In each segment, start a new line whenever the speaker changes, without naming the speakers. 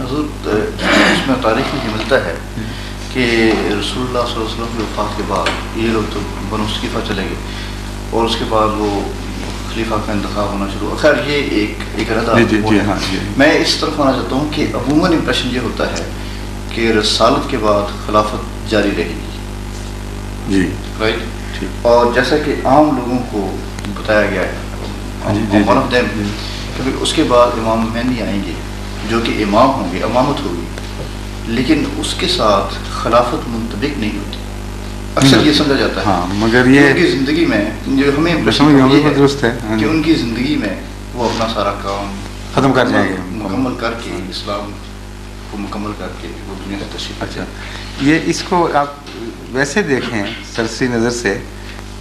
حضور اس میں تاریخ میں یہ ملتا ہے کہ رسول اللہ صلی اللہ علیہ وسلم کی وفات کے بعد یہ لوگ تو بنو ثقیفہ چلے گئے اور اس کے بعد وہ خلیفہ کا انتخاب ہونا شروع ہوا. خیر یہ ایک ردا. میں اس طرف آنا چاہتا ہوں کہ عموماً امپریشن یہ ہوتا ہے کہ رسالت کے بعد خلافت جاری رہے گی.
جی
رائٹ. اور جیسا کہ عام لوگوں کو بتایا گیا ہے ون آف دیم کہ اس کے بعد امام مہدی آئیں گے جو کہ امام ہوں گے, امامت ہوگی, لیکن اس کے ساتھ خلافت منطبق نہیں ہوتی. اکثر یہ سمجھا جاتا ہے
مگر یہ
ان کی زندگی میں جو ہمیں
درست ہے
کہ ان کی زندگی میں وہ اپنا سارا کام
ختم کر جائیں گے,
مکمل کر کے اسلام کو مکمل کر کے وہ دنیا سے تشریف.
اچھا یہ اس کو آپ ویسے دیکھیں سرسری نظر سے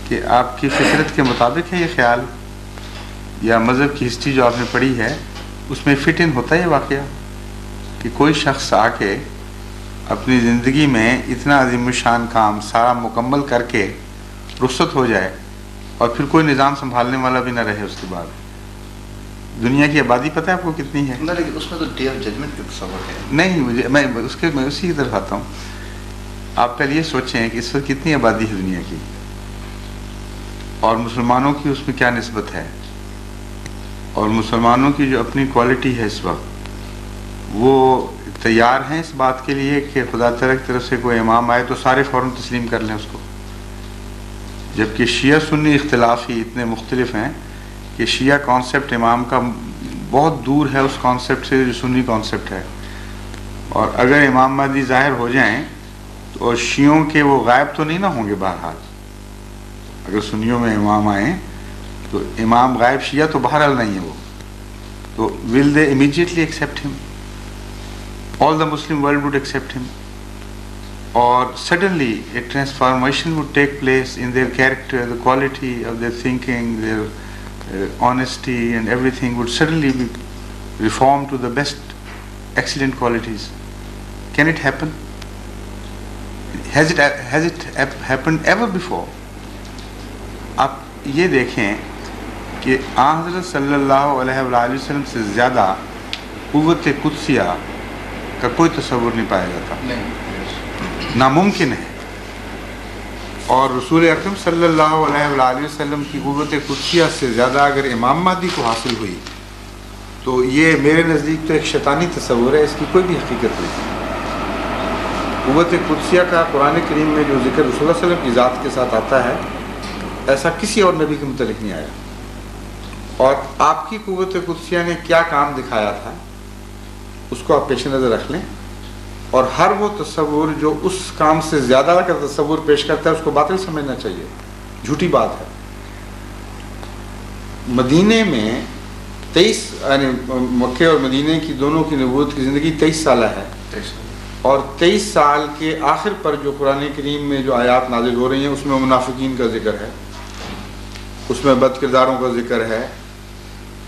کہ آپ کی فطرت کے مطابق ہے یہ خیال, یا مذہب کی ہسٹری جو آپ نے پڑھی ہے اس میں فٹ ان ہوتا ہے یہ واقعہ کہ کوئی شخص آ کے اپنی زندگی میں اتنا عظیم الشان کام سارا مکمل کر کے رخصت ہو جائے اور پھر کوئی نظام سنبھالنے والا بھی نہ رہے اس کے بعد. دنیا کی آبادی پتہ ہے آپ کو کتنی ہے؟
لیکن اس میں تو ڈے آف ججمنٹ کا تصور ہے.
نہیں مجھے میں اسی کی طرف آتا ہوں. آپ پہلے یہ سوچیں کہ اس وقت کتنی آبادی ہے دنیا کی اور مسلمانوں کی اس میں کیا نسبت ہے, اور مسلمانوں کی جو اپنی کوالٹی ہے اس وقت وہ تیار ہیں اس بات کے لیے کہ خدا تعالیٰ کی طرف سے کوئی امام آئے تو سارے فوراً تسلیم کر لیں اس کو, جبکہ شیعہ سنی اختلاف ہی اتنے مختلف ہیں کہ شیعہ کانسیپٹ امام کا بہت دور ہے اس کانسیپٹ سے جو سنی کانسیپٹ ہے. اور اگر امام مہدی ظاہر ہو جائیں تو شیعوں کے وہ غائب تو نہیں نہ ہوں گے. بہرحال اگر سنیوں میں امام آئیں تو امام غائب شیعہ تو بہرحال نہیں ہے وہ, تو will they immediately accept him? All the Muslim world would accept him, or suddenly a transformation would take place in their character, the quality of their thinking, their honesty and everything would suddenly be reformed to the best excellent qualities. Can it happen? Has it happened ever before? آپ یہ دیکھیں کہ آن حضرت صلی اللہ علیہ وآلہ وسلم سے زیادہ قوت قدسیہ کا کوئی تصور نہیں پایا جاتا, ناممکن ہے. اور رسول اکرم صلی اللہ علیہ وآلہ وسلم کی قوت قدسیہ سے زیادہ اگر امام مہدی کو حاصل ہوئی تو یہ میرے نزدیک تو ایک شیطانی تصور ہے, اس کی کوئی بھی حقیقت نہیں. قوت قدسیہ کا قرآن کریم میں جو ذکر رسول اللہ علیہ وسلم کی ذات کے ساتھ آتا ہے ایسا کسی اور نبی کے متعلق نہیں آیا. اور آپ کی قوت قدسیہ نے کیا کام دکھایا تھا اس کو آپ پیش نظر رکھ لیں, اور ہر وہ تصور جو اس کام سے زیادہ کا تصور پیش کرتا ہے اس کو باطل سمجھنا چاہیے, جھوٹی بات ہے. مدینے میں 23 یعنی مکے اور مدینے کی دونوں کی نبوت کی زندگی 23 سالہ ہے, اور 23 سال کے آخر پر جو قرآن کریم میں جو آیات نازل ہو رہی ہیں اس میں منافقین کا ذکر ہے, اس میں بد کرداروں کا ذکر ہے,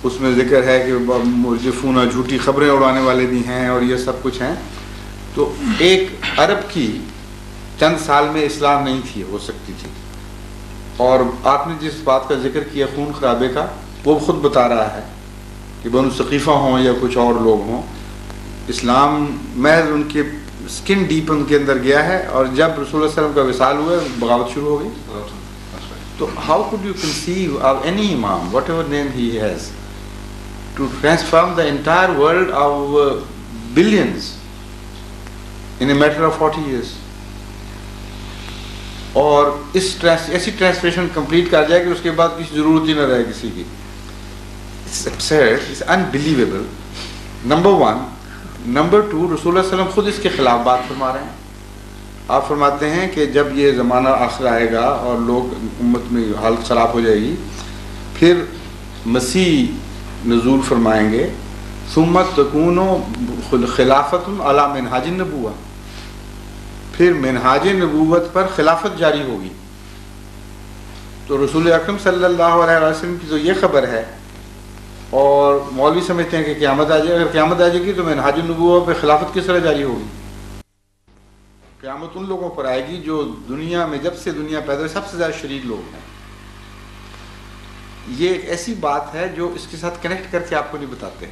اس میں ذکر ہے کہ مرجفون جھوٹی خبریں اڑانے والے بھی ہیں اور یہ سب کچھ ہیں. تو ایک عرب کی چند سال میں اسلام نہیں تھی, ہو سکتی تھی. اور آپ نے جس بات کا ذکر کیا خون خرابے کا, وہ خود بتا رہا ہے کہ بنو ثقیفہ ہوں یا کچھ اور لوگ ہوں, اسلام محض ان کے سکن ڈیپ ان کے اندر گیا ہے, اور جب رسول اللہ علیہ وسلم کا وصال ہوا بغاوت شروع ہو گئی. تو how could you conceive of any imam, whatever name he has, to transform the entire world of billions in a matter of 40 years? اور ایسی ٹرانسلیشن کمپلیٹ کر جائے کہ اس کے بعد کسی ضرورت ہی نہ رہے کسی کی. It's absurd, it's unbelievable. Number one. Number two, رسول اللہ علیہ وسلم خود اس کے خلاف بات فرما رہے ہیں. آپ فرماتے ہیں کہ جب یہ زمانہ آخر آئے گا اور لوگ امت میں حالت خراب ہو جائے گی, پھر مسیح نزول فرمائیں گے, ثم تکون خلافت علی منہاج النبوہ, پھر منہاج نبوت پر خلافت جاری ہوگی. تو رسول اکرم صلی اللہ علیہ وسلم کی تو یہ خبر ہے, اور مولوی سمجھتے ہیں کہ قیامت آ جائے. اگر قیامت آ جائے گی تو منہاج النبوہ پہ خلافت کس طرح جاری ہوگی؟ قیامت ان لوگوں پر آئے گی جو دنیا میں جب سے دنیا پیدا ہوئی سب سے زیادہ شریر لوگ ہیں. یہ ایک ایسی بات ہے جو اس کے ساتھ کنیکٹ کر کے آپ کو نہیں بتاتے.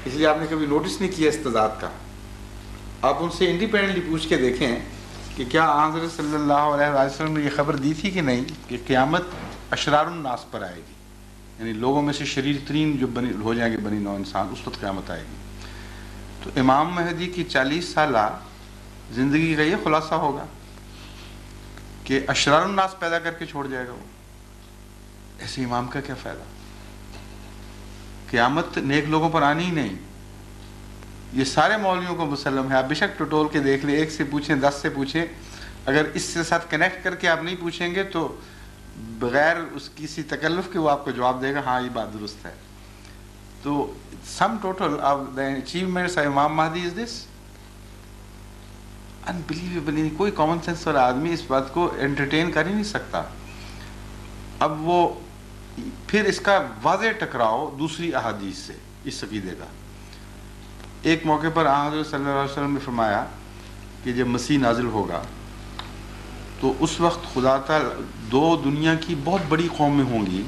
اس لیے آپ نے کبھی نوٹس نہیں کیا اس تضاد کا. آپ ان سے انڈیپینڈنٹلی پوچھ کے دیکھیں کہ کیا حضرت صلی اللہ علیہ وسلم نے یہ خبر دی تھی کہ نہیں کہ قیامت اشرار الناس پر آئے گی, یعنی لوگوں میں سے شریر ترین جو ہو جائیں گے بنی نوع انسان, اس وقت قیامت آئے گی. تو امام مہدی کی 40 سالہ زندگی کا یہ خلاصہ ہوگا کہ اشرار الناس پیدا کر کے چھوڑ جائے گا وہ. ایسے امام کا کیا فائدہ؟ قیامت نیک لوگوں پر آنی ہی نہیں. یہ سارے مولویوں کو مسلم ہے, آپ بے شک ٹٹول کے دیکھ لیں, ایک سے پوچھیں 10 سے پوچھیں, اگر اس سے ساتھ کنیکٹ کر کے آپ نہیں پوچھیں گے تو بغیر اس کسی تکلف کے وہ آپ کو جواب دے گا ہاں یہ بات درست ہے. تو sum total of the achievements of امام مہدی از دس انبلیویبل. کوئی کامن سینس والا آدمی اس بات کو انٹرٹین کر ہی نہیں سکتا. اب وہ پھر اس کا واضح ٹکراؤ دوسری احادیث سے اس عقیدے کا. ایک موقع پر حضرت صلی اللہ علیہ وسلم نے فرمایا کہ جب مسیح نازل ہوگا تو اس وقت خدا تعالی 2 دنیا کی بہت بڑی قومیں ہوں گی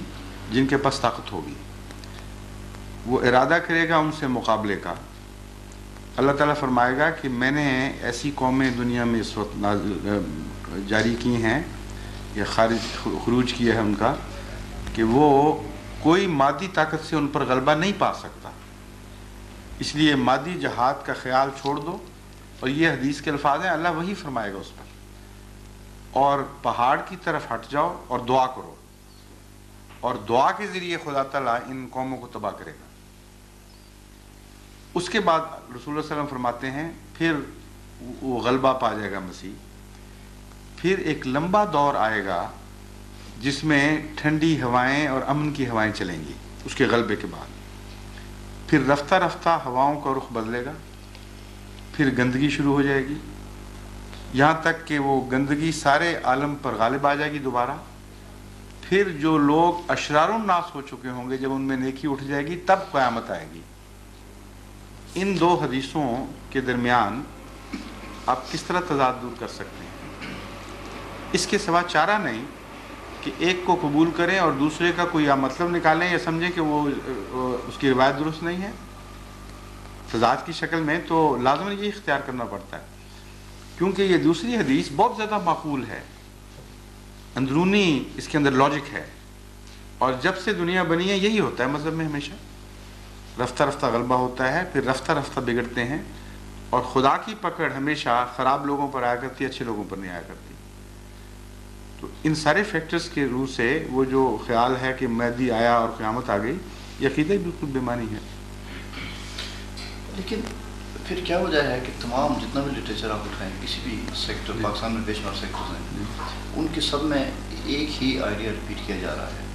جن کے پاس طاقت ہوگی. وہ ارادہ کرے گا ان سے مقابلے کا. اللہ تعالیٰ فرمائے گا کہ میں نے ایسی قومیں دنیا میں اس وقت جاری کی ہیں یا خروج کیا ہے ان کا کہ وہ کوئی مادی طاقت سے ان پر غلبہ نہیں پا سکتا. اس لیے مادی جہاد کا خیال چھوڑ دو, اور یہ حدیث کے الفاظ ہیں, اللہ وہی فرمائے گا اس پر, اور پہاڑ کی طرف ہٹ جاؤ اور دعا کرو, اور دعا کے ذریعے خدا تعالیٰ ان قوموں کو تباہ کرے گا. اس کے بعد رسول اللہ صلی اللہ علیہ وسلم فرماتے ہیں پھر وہ غلبہ پا جائے گا مسیح. پھر ایک لمبا دور آئے گا جس میں ٹھنڈی ہوائیں اور امن کی ہوائیں چلیں گی اس کے غلبے کے بعد. پھر رفتہ رفتہ ہواؤں کا رخ بدلے گا, پھر گندگی شروع ہو جائے گی, یہاں تک کہ وہ گندگی سارے عالم پر غالب آ جائے گی دوبارہ. پھر جو لوگ اشرار الناس ہو چکے ہوں گے جب ان میں نیکی اٹھ جائے گی تب قیامت آئے گی. ان 2 حدیثوں کے درمیان آپ کس طرح تضاد دور کر سکتے ہیں؟ اس کے سوا چارہ نہیں کہ ایک کو قبول کریں اور دوسرے کا کوئی مطلب نکالیں یا سمجھیں کہ وہ اس کی روایت درست نہیں ہے. تضاد کی شکل میں تو لازماً یہ اختیار کرنا پڑتا ہے, کیونکہ یہ دوسری حدیث بہت زیادہ معقول ہے, اندرونی اس کے اندر لاجک ہے. اور جب سے دنیا بنی ہے یہی ہوتا ہے مذہب میں ہمیشہ, رفتہ رفتہ غلبہ ہوتا ہے, پھر رفتہ رفتہ بگڑتے ہیں, اور خدا کی پکڑ ہمیشہ خراب لوگوں پر آیا کرتی ہے, اچھے لوگوں پر نہیں آیا کرتی. تو ان سارے فیکٹرز کے روح سے وہ جو خیال ہے کہ مہدی آیا اور قیامت آ گئی, یہ عقیدہ ہی بالکل بے معنی ہے.
لیکن پھر کیا وجہ ہے کہ تمام جتنا بھی لٹریچر آپ اٹھائیں کسی بھی سیکٹر, پاکستان میں بے شمار سیکٹرز ہیں, ان کے سب میں ایک ہی آئیڈیا ریپیٹ کیا جا رہا ہے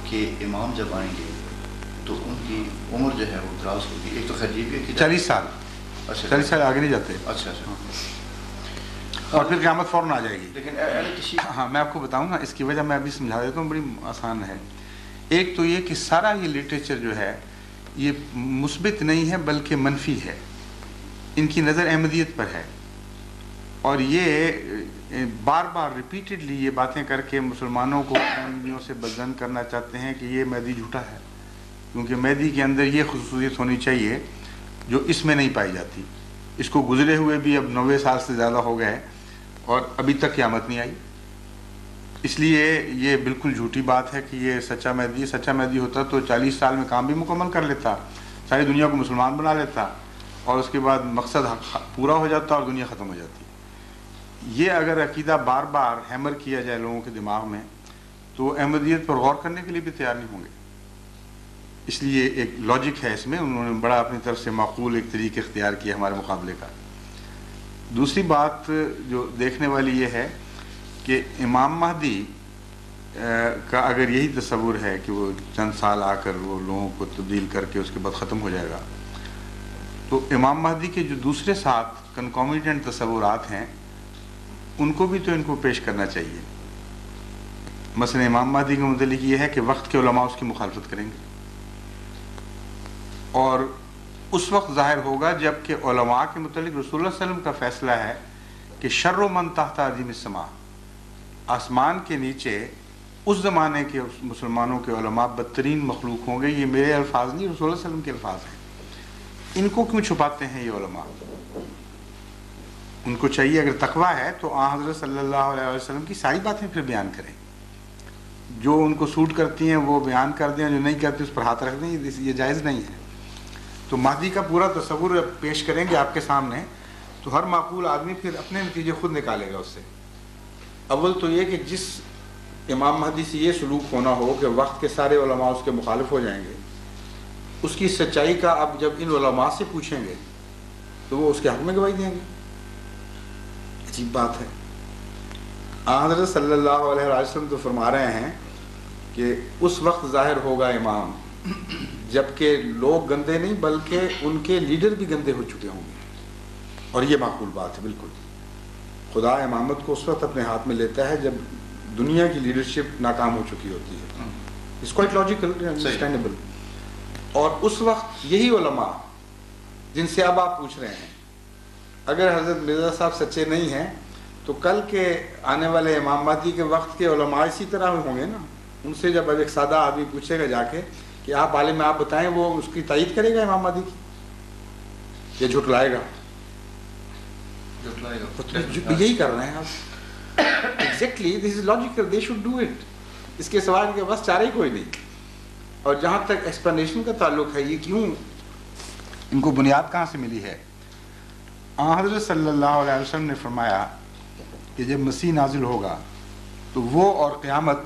کہ امام جب آئیں گے تو ان کی عمر جو ہے وہ دراز ہوگی. ایک تو خجیب ہے کہ
40 سال. اچھا 40 سال آگے نہیں جاتے.
اچھا اچھا.
اور پھر قیامت فوراً آ جائے گی.
لیکن
ہاں میں آپ کو بتاؤں نا اس کی وجہ میں ابھی سمجھا دیتا ہوں, بڑی آسان ہے. ایک تو یہ کہ سارا یہ لٹریچر جو ہے یہ مثبت نہیں ہے بلکہ منفی ہے. ان کی نظر احمدیت پر ہے, اور یہ بار بار ریپیٹڈلی یہ باتیں کر کے مسلمانوں کو احمدیوں سے بدظن کرنا چاہتے ہیں کہ یہ مہدی جھوٹا ہے, کیونکہ مہدی کے اندر یہ خصوصیت ہونی چاہیے جو اس میں نہیں پائی جاتی. اس کو گزرے ہوئے بھی اب 90 سال سے زیادہ ہو گئے اور ابھی تک قیامت نہیں آئی. اس لیے یہ بالکل جھوٹی بات ہے کہ یہ سچا مہدی ہوتا تو 40 سال میں کام بھی مکمل کر لیتا, ساری دنیا کو مسلمان بنا لیتا, اور اس کے بعد مقصد پورا ہو جاتا اور دنیا ختم ہو جاتی. یہ اگر عقیدہ بار بار ہیمر کیا جائے لوگوں کے دماغ میں تو وہ احمدیت پر غور کرنے کے لیے بھی تیار نہیں ہوں گے. اس لیے ایک لاجک ہے اس میں, انہوں نے بڑا اپنی طرف سے معقول ایک طریقہ اختیار کیا ہمارے مقابلے کا. دوسری بات جو دیکھنے والی یہ ہے کہ امام مہدی کا اگر یہی تصور ہے کہ وہ چند سال آ کر وہ لوگوں کو تبدیل کر کے اس کے بعد ختم ہو جائے گا, تو امام مہدی کے جو دوسرے ساتھ کنکومیٹنٹ تصورات ہیں ان کو بھی تو ان کو پیش کرنا چاہیے. مثلا امام مہدی کا متعلق یہ ہے کہ وقت کے علماء اس کی مخالفت کریں گے, اور اس وقت ظاہر ہوگا جب کہ علماء کے متعلق رسول اللہ صلی اللہ علیہ وسلم کا فیصلہ ہے کہ شر من تحت عظیم السماء, آسمان کے نیچے اس زمانے کے مسلمانوں کے علماء بدترین مخلوق ہوں گے. یہ میرے الفاظ نہیں, رسول اللہ صلی اللہ علیہ وسلم کے الفاظ ہیں. ان کو کیوں چھپاتے ہیں یہ علماء؟ ان کو چاہیے اگر تقویٰ ہے تو حضرت صلی اللہ علیہ وسلم کی ساری باتیں پھر بیان کریں، جو ان کو سوٹ کرتی ہیں وہ بیان کر دیں، جو نہیں کرتی اس پر ہاتھ رکھ دیں، یہ جائز نہیں ہے۔ تو مہدی کا پورا تصور پیش کریں گے آپ کے سامنے، تو ہر معقول آدمی پھر اپنے نتیجے خود نکالے گا اس سے۔ اول تو یہ کہ جس امام مہدی سے یہ سلوک ہونا ہو کہ وقت کے سارے علماء اس کے مخالف ہو جائیں گے، اس کی سچائی کا اب جب ان علماء سے پوچھیں گے تو وہ اس کے حق میں گواہی دیں گے۔ عجیب بات ہے۔ حضرت صلی اللہ علیہ وسلم تو فرما رہے ہیں کہ اس وقت ظاہر ہوگا امام جبکہ لوگ گندے نہیں بلکہ ان کے لیڈر بھی گندے ہو چکے ہوں گے، اور یہ معقول بات ہے بالکل۔ خدا امامت کو اس وقت اپنے ہاتھ میں لیتا ہے جب دنیا کی لیڈرشپ ناکام ہو چکی ہوتی ہے۔ It's quite logical, understandable. اور اس وقت یہی علماء جن سے اب آپ پوچھ رہے ہیں، اگر حضرت مرزا صاحب سچے نہیں ہیں تو کل کے آنے والے امام مہدی کے وقت کے علماء اسی طرح ہوں گے نا۔ ان سے جب اب ایک سادہ آدمی پوچھے گا جا کے کہ آپ عالم آپ بتائیں، وہ اس کی تائید کرے گا امام مہدی کی یا جھٹلائے گا؟ یہی کر رہے ہیں آپ۔ Exactly this is logical, they should do it. اس کے سوال کے بس چارہ ہی کوئی نہیں۔ اور جہاں تک ایکسپلینیشن کا تعلق ہے، یہ کیوں ان کو بنیاد کہاں سے ملی ہے؟ حضرت صلی اللہ علیہ وسلم نے فرمایا کہ جب مسیح نازل ہوگا تو وہ اور قیامت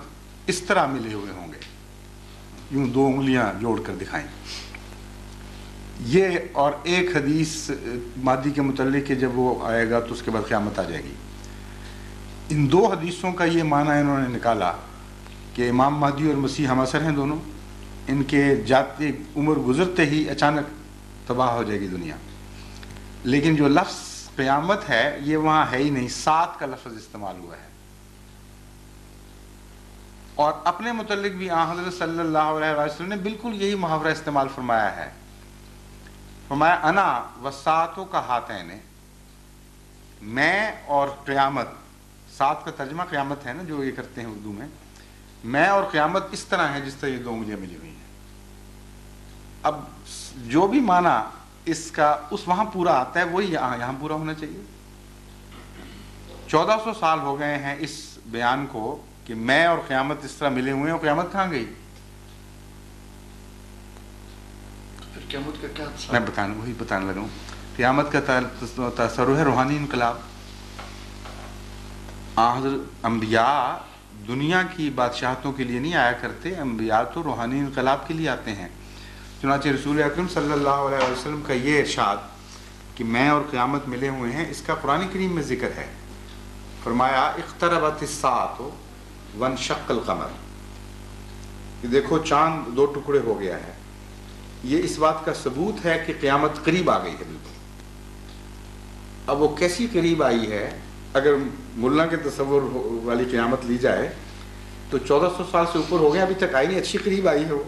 اس طرح ملے ہوئے ہوں گے، یوں دو انگلیاں جوڑ کر دکھائیں۔ یہ اور ایک حدیث مہدی کے متعلق کہ جب وہ آئے گا تو اس کے بعد قیامت آ جائے گی۔ ان دو حدیثوں کا یہ معنی انہوں نے نکالا کہ امام مہدی اور مسیح ہم عصر ہیں دونوں، ان کے جاتے عمر گزرتے ہی اچانک تباہ ہو جائے گی دنیا۔ لیکن جو لفظ قیامت ہے یہ وہاں ہے ہی نہیں، سات کا لفظ استعمال ہوا ہے۔ اور اپنے متعلق بھی حضرت صلی اللہ علیہ وسلم نے بالکل یہی محاورہ استعمال فرمایا ہے۔ فرمایا انا وساعتوں کا ہاتین، میں اور قیامت، سات کا ترجمہ قیامت ہے نا جو یہ کرتے ہیں اردو میں اور قیامت اس طرح ہے جس طرح یہ دو انگلیاں ملی ہوئی ہیں۔ اب جو بھی معنی اس کا اس وہاں پورا آتا ہے وہی یہاں پورا ہونا چاہیے۔ 1400 سال ہو گئے ہیں اس بیان کو کہ میں اور قیامت اس طرح ملے ہوئے ہیں، اور قیامت کہاں گئی؟
پھر قیامت کا کیا
میں وہی بتانے لگا ہوں۔ قیامت کا تصور ہے روحانی انقلاب۔ حضرت انبیاء دنیا کی بادشاہتوں کے لیے نہیں آیا کرتے، انبیاء تو روحانی انقلاب کے لیے آتے ہیں۔ چنانچہ رسول اکرم صلی اللہ علیہ وسلم کا یہ ارشاد کہ میں اور قیامت ملے ہوئے ہیں، اس کا قرآن کریم میں ذکر ہے۔ فرمایا اقتربت الساعۃ وانشق القمر، کہ دیکھو چاند دو ٹکڑے ہو گیا ہے۔ یہ اس بات کا ثبوت ہے کہ قیامت قریب آ گئی ہے بالکل۔ اب وہ کیسی قریب آئی ہے؟ اگر ملا کے تصور والی قیامت لی جائے تو 1400 سال سے اوپر ہو گیا، ابھی تک آئی نہیں، اچھی قریب آئی ہے وہ۔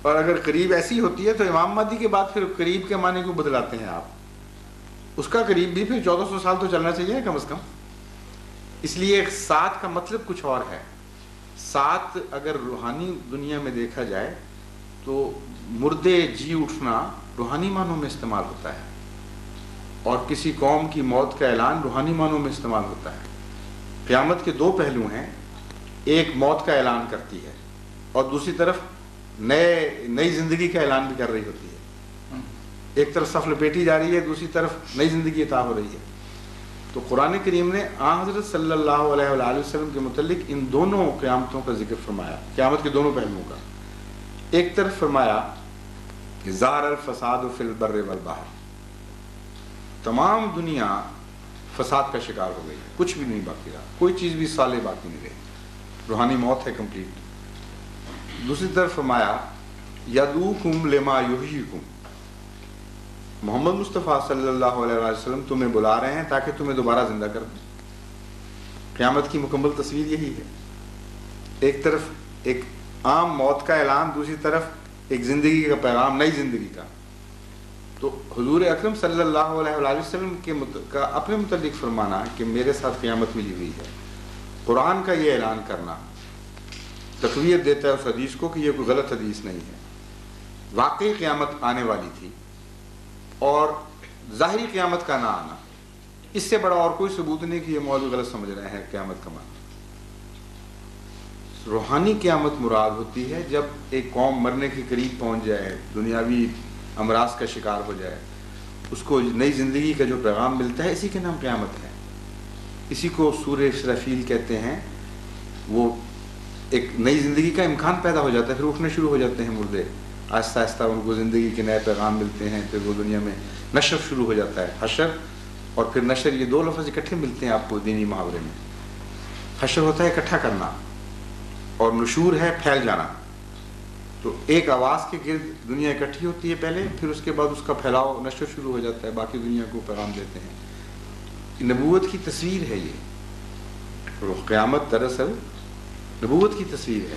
اور اگر قریب ایسی ہوتی ہے تو امام مہدی کے بعد پھر قریب کے معنی کو بدلاتے ہیں آپ؟ اس کا قریب بھی پھر 1400 سال تو چلنا چاہیے کم از کم۔ اس لیے سات کا مطلب کچھ اور ہے۔ سات اگر روحانی دنیا میں دیکھا جائے تو مردے جی اٹھنا روحانی معنوں میں استعمال ہوتا ہے، اور کسی قوم کی موت کا اعلان روحانی معنوں میں استعمال ہوتا ہے۔ قیامت کے دو پہلو ہیں، ایک موت کا اعلان کرتی ہے اور دوسری طرف نئی زندگی کا اعلان بھی کر رہی ہوتی ہے۔ ایک طرف صف لپیٹی جا رہی ہے، دوسری طرف نئی زندگی عطا ہو رہی ہے۔ تو قرآن کریم نے حضرت صلی اللہ علیہ وآلہ وسلم کے متعلق ان دونوں قیامتوں کا ذکر فرمایا، قیامت کے دونوں پہلوؤں کا۔ ایک طرف فرمایا کہ ظہر الفساد فی البر والبحر، تمام دنیا فساد کا شکار ہو گئی، کچھ بھی نہیں باقی رہا، کوئی چیز بھی صالح باقی نہیں رہی، روحانی موت ہے کمپلیٹ۔ دوسری طرف فرمایا یدعوکم لما یحییکم، محمد مصطفیٰ صلی اللہ علیہ وسلم تمہیں بلا رہے ہیں تاکہ تمہیں دوبارہ زندہ کر دیں۔ قیامت کی مکمل تصویر یہی ہے، ایک طرف ایک عام موت کا اعلان، دوسری طرف ایک زندگی کا پیغام، نئی زندگی کا۔ تو حضور اکرم صلی اللہ علیہ وآلہ وسلم کا اپنے متعلق فرمانا کہ میرے ساتھ قیامت ملی ہوئی ہے، قرآن کا یہ اعلان کرنا تقویت دیتا ہے اس حدیث کو کہ یہ کوئی غلط حدیث نہیں ہے، واقعی قیامت آنے والی تھی، اور ظاہری قیامت کا نہ آنا، اس سے بڑا اور کوئی ثبوت نہیں کہ یہ مولوی غلط سمجھ رہے ہیں قیامت کا معنی۔ روحانی قیامت مراد ہوتی ہے جب ایک قوم مرنے کے قریب پہنچ جائے، دنیاوی امراض کا شکار ہو جائے، اس کو نئی زندگی کا جو پیغام ملتا ہے، اسی کے نام قیامت ہے۔ اسی کو سورہ اسرافیل کہتے ہیں۔ وہ ایک نئی زندگی کا امکان پیدا ہو جاتا ہے، پھر اٹھنے شروع ہو جاتے ہیں مردے، آہستہ آہستہ ان کو زندگی کے نئے پیغام ملتے ہیں، پھر وہ دنیا میں نشر شروع ہو جاتا ہے۔ حشر اور پھر نشر، یہ دو لفظ اکٹھے ملتے ہیں آپ کو دینی محاورے میں۔ حشر ہوتا ہے اکٹھا کرنا، اور نشور ہے پھیل جانا۔ تو ایک آواز کے گرد دنیا اکٹھی ہوتی ہے پہلے، پھر اس کے بعد اس کا پھیلاؤ نشر شروع ہو جاتا ہے، باقی دنیا کو پیغام دیتے ہیں۔ نبوت کی تصویر ہے یہ قیامت، دراصل نبوت کی تصویر ہے،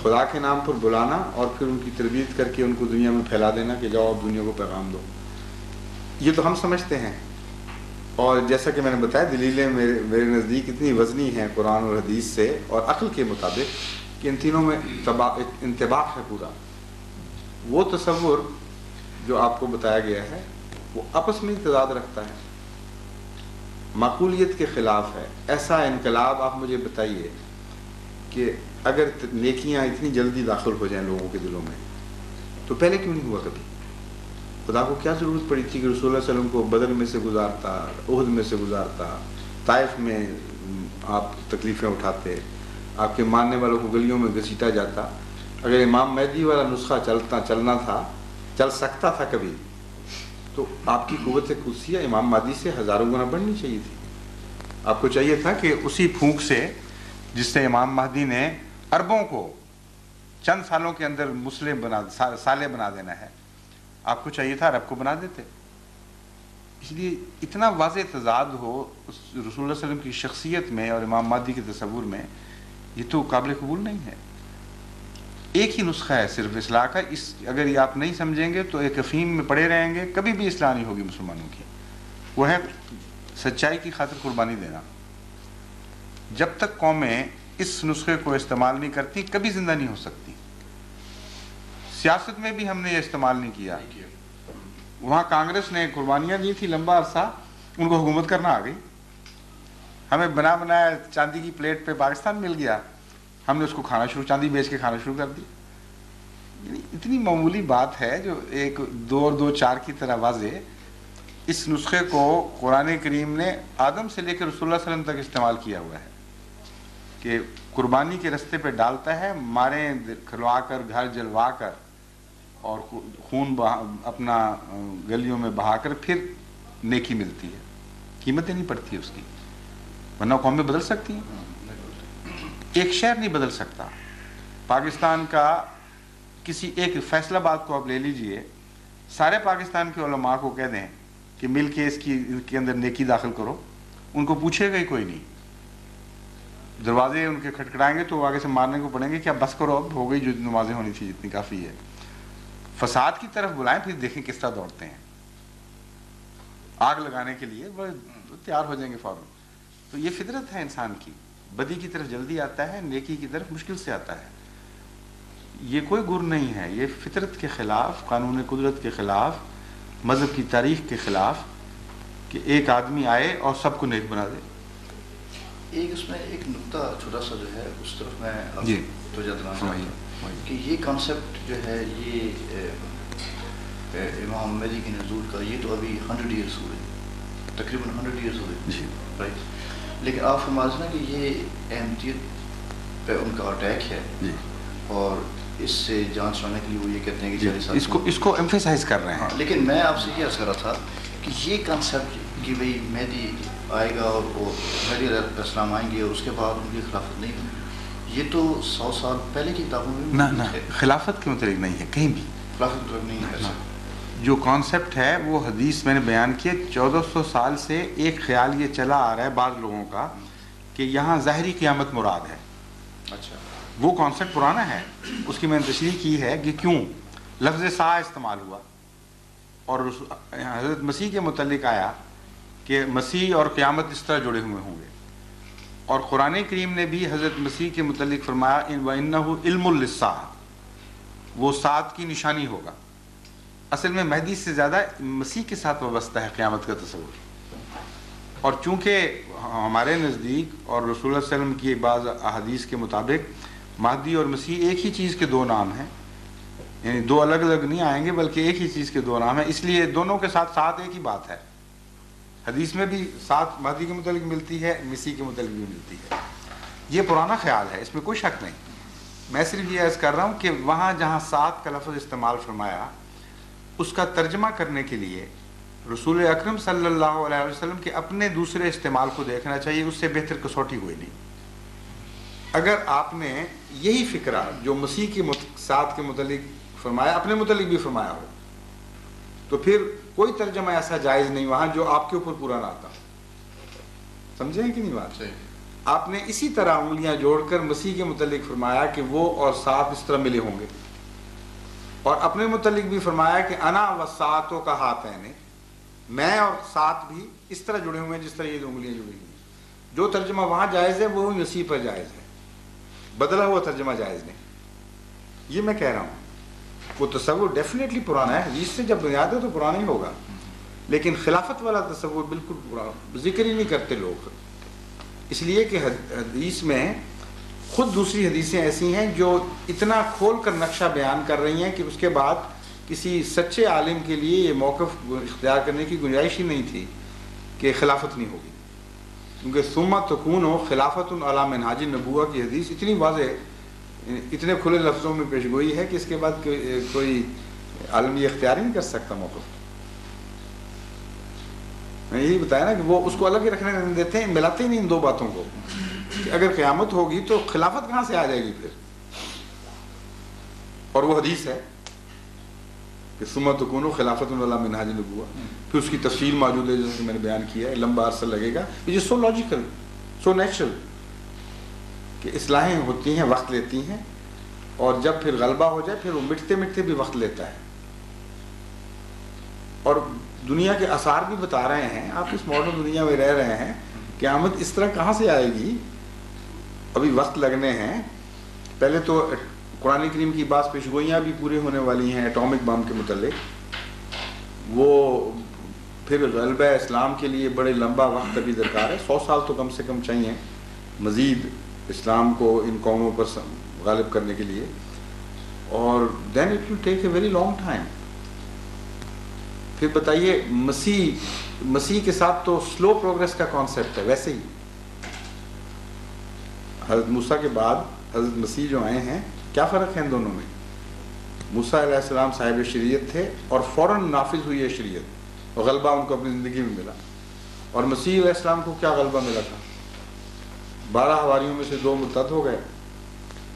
خدا کے نام پر بلانا اور پھر ان کی تربیت کر کے ان کو دنیا میں پھیلا دینا کہ جاؤ اب دنیا کو پیغام دو۔ یہ تو ہم سمجھتے ہیں، اور جیسا کہ میں نے بتایا دلیلیں میرے نزدیک اتنی وزنی ہیں قرآن اور حدیث سے اور عقل کے مطابق کہ ان تینوں میں انطباق ہے پورا۔ وہ تصور جو آپ کو بتایا گیا ہے وہ آپس میں تضاد رکھتا ہے، معقولیت کے خلاف ہے۔ ایسا انقلاب آپ مجھے بتائیے کہ اگر نیکیاں اتنی جلدی داخل ہو جائیں لوگوں کے دلوں میں تو پہلے کیوں نہیں ہوا کبھی؟ خدا کو کیا ضرورت پڑی تھی کہ رسول اللہ علیہ وسلم کو بدر میں سے گزارتا، احد میں سے گزارتا، طائف میں آپ تکلیفیں اٹھاتے، آپ کے ماننے والوں کو گلیوں میں گھسیٹا جاتا؟ اگر امام مہدی والا نسخہ چلنا تھا، چل سکتا تھا کبھی، تو آپ کی قوت قدسیہ امام مہدی سے ہزاروں گنا بڑھنی چاہیے تھی۔ آپ کو چاہیے تھا کہ اسی پھونک سے جس سے امام مہدی نے عربوں کو چند سالوں کے اندر مسلم صالح بنا دینا ہے، آپ کو چاہیے تھا عرب کو بنا دیتے۔ اس لیے اتنا واضح تضاد ہو رسول اللہ صلی اللہ علیہ وسلم کی شخصیت میں اور امام مہدی کے تصور میں، یہ تو قابل قبول نہیں ہے۔ ایک ہی نسخہ ہے صرف اصلاح کا، اگر یہ آپ نہیں سمجھیں گے تو ایک افہیم میں پڑے رہیں گے، کبھی بھی اصلاح نہیں ہوگی مسلمانوں کی۔ وہ ہے سچائی کی خاطر قربانی دینا۔ جب تک قومیں اس نسخے کو استعمال نہیں کرتی کبھی زندہ نہیں ہو سکتی۔ سیاست میں بھی ہم نے یہ استعمال نہیں کیا۔ وہاں کانگریس نے قربانیاں دی تھی لمبا عرصہ، ان کو حکومت کرنا آ گئی، ہمیں بنا بنایا چاندی کی پلیٹ پہ پاکستان مل گیا، ہم نے اس کو کھانا شروع، چاندی بیچ کے کھانا شروع کر دی۔ یعنی اتنی معمولی بات ہے جو ایک 2 اور 2 4 کی طرح واضح۔ اس نسخے کو قرآن کریم نے آدم سے لے کر رسول اللہ صلی اللہ علیہ وسلم تک استعمال کیا ہوا ہے کہ قربانی کے رستے پہ ڈالتا ہے، ماریں کھلوا کر، گھر جلوا کر اور خون اپنا گلیوں میں بہا کر پھر نیکی ملتی ہے، قیمتیں نہیں پڑتی اس کی، ورنہ قومیں بدل سکتی ہیں، ایک شہر نہیں بدل سکتا۔ پاکستان کا کسی ایک فیصل آباد کو آپ لے لیجئے، سارے پاکستان کے علماء کو کہہ دیں کہ مل کے اس کے اندر نیکی داخل کرو، ان کو پوچھے گا ہی کوئی نہیں، دروازے ان کے کھٹکھٹائیں گے تو وہ آگے سے مارنے کو پڑیں گے کہ اب بس کرو، اب ہو گئی جو نمازیں ہونی تھی جتنی کافی ہے۔ فساد کی طرف بلائیں، پھر دیکھیں کس طرح دوڑتے ہیں، آگ لگانے کے لیے وہ تیار ہو جائیں گے فوراً۔ تو یہ فطرت ہے انسان کی، بدی کی طرف جلدی آتا ہے، نیکی کی طرف مشکل سے آتا ہے۔ یہ کوئی گر نہیں ہے، یہ فطرت کے خلاف، قانون قدرت کے خلاف، مذہب کی تاریخ کے خلاف کہ ایک آدمی آئے اور سب کو نیک بنا دے۔
ایک اس میں ایک نقطہ چھوٹا سا جو ہے اس طرف میں
جی
توجہ دلانا چاہتا ہوں کہ یہ کانسیپٹ جو ہے یہ امام مہدی کے نزول کا، یہ تو ابھی 100 ایئرس ہوئے، تقریباً 100 ایئرس ہوئے،
جی
رائٹ۔ لیکن آپ فرماتے ہیں نا کہ یہ احمدیت پہ ان کا اٹیک ہے،
جی،
اور اس سے جان چھڑانے کے لیے وہ یہ کہتے ہیں کہ 40 سال
اس کو ایمفیسائز کر رہے ہیں۔
لیکن میں آپ سے یہ عرض کر رہا تھا کہ یہ کانسیپٹ کہ بھئی مہدی آئے گا اور وہ مہدی علیہ السلام آئیں گے اور اس کے بعد ان کی خلافت نہیں ہوگی، یہ تو 100 سال پہلے کی کتابوں میں
نہ خلافت کے متعلق نہیں ہے کہیں بھی،
خلافت کے متعلق نہیں ہے ایسا۔
جو کانسیپٹ ہے وہ حدیث میں نے بیان کیا، 1400 سال سے ایک خیال یہ چلا آ رہا ہے بعض لوگوں کا کہ یہاں ظاہری قیامت مراد ہے۔
اچھا،
وہ کانسیپٹ پرانا ہے، اس کی میں نے تشریح کی ہے کہ کیوں لفظ سا استعمال ہوا، اور حضرت مسیح کے متعلق آیا کہ مسیح اور قیامت اس طرح جڑے ہوئے ہوں گے، اور قرآن کریم نے بھی حضرت مسیح کے متعلق فرمایا وَإِنَّهُ عِلْمٌ لِلسَّاعَةِ، وہ ساعت کی نشانی ہوگا۔ اصل میں مہدی سے زیادہ مسیح کے ساتھ وابستہ ہے قیامت کا تصور. اور چونکہ ہمارے نزدیک اور رسول اللہ صلی اللہ علیہ وسلم کی بعض احادیث کے مطابق مہدی اور مسیح ایک ہی چیز کے دو نام ہیں، یعنی دو الگ الگ نہیں آئیں گے بلکہ ایک ہی چیز کے دو نام ہیں، اس لیے دونوں کے ساتھ ساتھ ایک ہی بات ہے. حدیث میں بھی ساتھ مہدی کے متعلق ملتی ہے، مسیح کے متعلق بھی ملتی ہے. یہ پرانا خیال ہے، اس میں کوئی شک نہیں. میں صرف یہ عرض کر رہا ہوں کہ وہاں جہاں ساتھ کا لفظ استعمال فرمایا، اس کا ترجمہ کرنے کے لیے رسول اکرم صلی اللہ علیہ وسلم کے اپنے دوسرے استعمال کو دیکھنا چاہیے. اس سے بہتر کسوٹی کوئی نہیں. اگر آپ نے یہی فکرہ جو مسیح کے ساتھ کے متعلق فرمایا اپنے متعلق بھی فرمایا ہو، تو پھر کوئی ترجمہ ایسا جائز نہیں وہاں جو آپ کے اوپر پورا نہ آتا. سمجھیں کہ نہیں بات؟ آپ نے اسی طرح انگلیاں جوڑ کر مسیح کے متعلق فرمایا کہ وہ اور ساتھ اس طرح ملے ہوں گے، اور اپنے متعلق بھی فرمایا کہ انا و ساتوں کا ہاتھ ہے، میں اور ساتھ بھی اس طرح جڑے ہوئے ہیں جس طرح یہ انگلیاں جڑی ہوئی ہیں. جو ترجمہ وہاں جائز ہے وہ مسیح پر جائز ہے، بدلا ہوا ترجمہ جائز نہیں. یہ میں کہہ رہا ہوں. وہ تصور ڈیفینیٹلی پرانا ہے، حدیث سے جب بنیاد ہے تو پرانا ہی ہوگا، لیکن خلافت والا تصور بالکل پرانا ذکر ہی نہیں کرتے لوگ. اس لیے کہ حدیث میں خود دوسری حدیثیں ایسی ہیں جو اتنا کھول کر نقشہ بیان کر رہی ہیں کہ اس کے بعد کسی سچے عالم کے لیے یہ موقف اختیار کرنے کی گنجائش ہی نہیں تھی کہ خلافت نہیں ہوگی. کیونکہ ثم تکون خلافت علی منہاج النبوہ کی حدیث اتنی واضح، اتنے کھلے لفظوں میں پیش گوئی ہے کہ اس کے بعد کوئی عالم یہ اختیار ہی نہیں کر سکتا موقف. میں یہی بتایا نا کہ وہ اس کو الگ ہی رکھنے دیتے ہیں، ملاتے ہی نہیں ان دو باتوں کو. کہ اگر قیامت ہوگی تو خلافت کہاں سے آ جائے گی پھر؟ اور وہ حدیث ہے کہ ثم تکون خلافت علی منہاج النبوہ، پھر اس کی تفصیل موجود ہے جیسے میں نے بیان کیا ہے. لمبا عرصہ لگے گا. یہ سو لاجیکل، سو نیچرل کہ اصلاحیں ہوتی ہیں، وقت لیتی ہیں، اور جب پھر غلبہ ہو جائے پھر وہ مٹتے مٹتے بھی وقت لیتا ہے. اور دنیا کے آثار بھی بتا رہے ہیں، آپ اس ماڈرن دنیا میں رہ رہے ہیں، قیامت اس طرح کہاں سے آئے گی؟ ابھی وقت لگنے ہیں. پہلے تو قرآن کریم کی بعض پیشگوئیاں بھی پوری ہونے والی ہیں ایٹامک بم کے متعلق. وہ پھر غلبہ اسلام کے لیے بڑے لمبا وقت ابھی درکار ہے. 100 سال تو کم سے کم چاہیے مزید اسلام کو ان قوموں پر غالب کرنے کے لیے. اور then it will take a very long time. پھر بتائیے مسیح کے ساتھ تو سلو پروگریس کا کانسیپٹ ہے. ویسے ہی حضرت موسیٰ کے بعد حضرت مسیح جو آئے ہیں، کیا فرق ہے ان دونوں میں؟ موسیٰ علیہ السلام صاحب شریعت تھے اور فوراً نافذ ہوئی ہے شریعت، اور غلبہ ان کو اپنی زندگی میں ملا. اور مسیح علیہ السلام کو کیا غلبہ ملا تھا؟ 12 حواریوں میں سے 2 مرتد ہو گئے،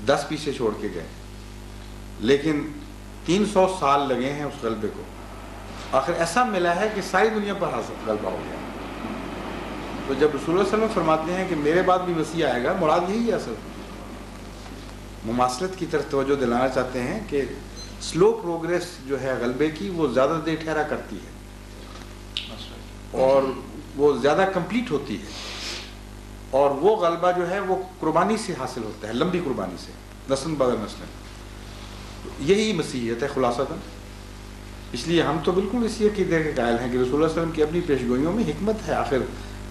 10 پیچھے چھوڑ کے گئے، لیکن 300 سال لگے ہیں اس غلبے کو. آخر ایسا ملا ہے کہ ساری دنیا پر حاصل غلبہ ہو گیا. تو جب رسول اللہ صلی اللہ علیہ وسلم فرماتے ہیں کہ میرے بعد بھی مسیح آئے گا، مراد یہی ہے. اصل مماثلت کی طرف توجہ دلانا چاہتے ہیں کہ سلو پروگریس جو ہے غلبے کی وہ زیادہ دیر ٹھہرا کرتی ہے اور وہ زیادہ کمپلیٹ ہوتی ہے. اور وہ غلبہ جو ہے وہ قربانی سے حاصل ہوتا ہے، لمبی قربانی سے، نسل بعد نسل. یہی مسیحیت ہے خلاصتاً. اس لیے ہم تو بالکل اسی عقیدے کے قائل ہیں کہ رسول اللہ صلی اللہ علیہ وسلم کی اپنی پیشگوئیوں میں حکمت ہے. آخر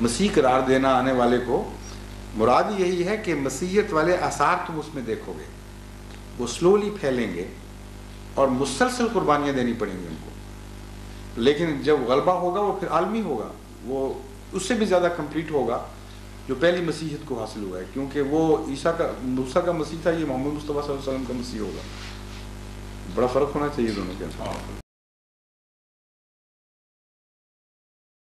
مسیح قرار دینا آنے والے کو، مراد یہی ہے کہ مسیحیت والے آثار تم اس میں دیکھو گے، وہ سلولی پھیلیں گے اور مسلسل قربانیاں دینی پڑیں گی ان کو. لیکن جب غلبہ ہوگا وہ پھر عالمی ہوگا، وہ اس سے بھی زیادہ کمپلیٹ ہوگا جو پہلی مسیحیت کو حاصل ہوا ہے. کیونکہ وہ موسیٰ کا مسیح تھا، یہ محمد مصطفیٰ صلی اللہ علیہ وسلم کا مسیح ہوگا. بڑا فرق ہونا چاہیے دونوں کے.